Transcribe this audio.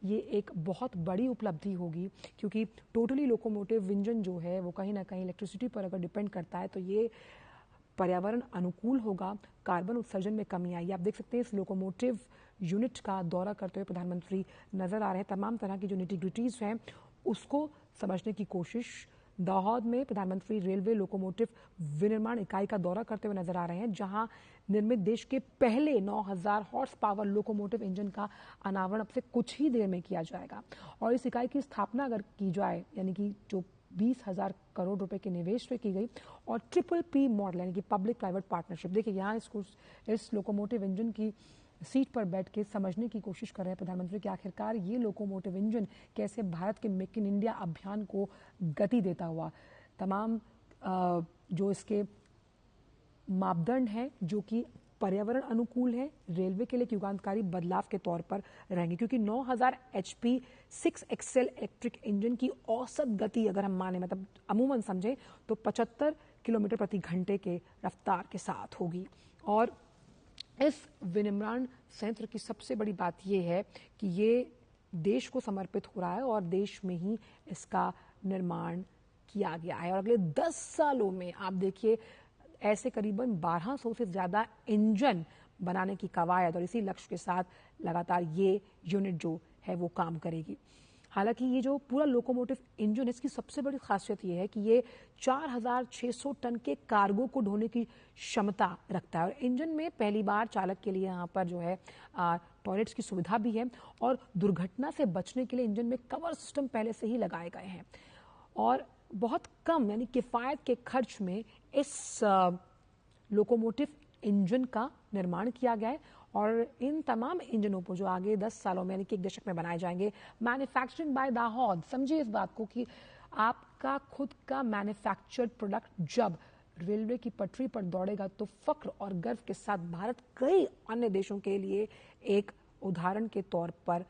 ये एक बहुत बड़ी उपलब्धि होगी, क्योंकि टोटली लोकोमोटिव इंजन जो है वो कहीं ना कहीं इलेक्ट्रिसिटी पर अगर डिपेंड करता है तो ये पर्यावरण अनुकूल होगा, कार्बन उत्सर्जन में कमी आई। आप देख सकते हैं इस लोकोमोटिव यूनिट का दौरा करते हुए प्रधानमंत्री नजर आ रहे हैं। तमाम तरह की जो निटिग्रिटीज हैं उसको समझने की कोशिश। दाहोद में प्रधानमंत्री रेलवे लोकोमोटिव विनिर्माण इकाई का दौरा करते हुए नजर आ रहे हैं, जहां निर्मित देश के पहले 9000 हॉर्स पावर लोकोमोटिव इंजन का अनावरण अब से कुछ ही देर में किया जाएगा। और इस इकाई की स्थापना अगर की जाए, यानी कि जो 20,000 करोड़ रुपए के निवेश में की गई, और ट्रिपल पी मॉडल यानी कि पब्लिक प्राइवेट पार्टनरशिप। देखिए यहाँ इस लोकोमोटिव इंजन की सीट पर बैठ के समझने की कोशिश कर रहे हैं प्रधानमंत्री कि आखिरकार ये लोकोमोटिव इंजन कैसे भारत के मेक इन इंडिया अभियान को गति देता हुआ, तमाम जो इसके मापदंड हैं जो कि पर्यावरण अनुकूल है, रेलवे के लिए युगांतकारी बदलाव के तौर पर रहेंगे। क्योंकि 9000 HP 6 एक्सेल इलेक्ट्रिक इंजन की औसत गति अगर हम माने, मतलब अमूमन समझें, तो 75 किलोमीटर प्रति घंटे के रफ्तार के साथ होगी। और इस विनिर्माण संयंत्र की सबसे बड़ी बात यह है कि ये देश को समर्पित हो रहा है और देश में ही इसका निर्माण किया गया है। और अगले 10 सालों में आप देखिए ऐसे करीबन 1200 से ज्यादा इंजन बनाने की कवायद, और इसी लक्ष्य के साथ लगातार ये यूनिट जो है वो काम करेगी। हालांकि ये जो पूरा लोकोमोटिव इंजन, इसकी सबसे बड़ी खासियत ये है कि ये 4600 टन के कार्गो को ढोने की क्षमता रखता है। और इंजन में पहली बार चालक के लिए यहाँ पर जो है टॉयलेट्स की सुविधा भी है, और दुर्घटना से बचने के लिए इंजन में कवर सिस्टम पहले से ही लगाए गए हैं। और बहुत कम यानी किफायत के खर्च में इस लोकोमोटिव इंजन का निर्माण किया गया है। और इन तमाम इंजनों पर जो आगे 10 सालों में यानी कि 1 दशक में बनाए जाएंगे, मैन्युफैक्चरिंग बाय दाहोद। समझिए इस बात को कि आपका खुद का मैन्युफैक्चर्ड प्रोडक्ट जब रेलवे की पटरी पर दौड़ेगा तो फख्र और गर्व के साथ भारत कई अन्य देशों के लिए एक उदाहरण के तौर पर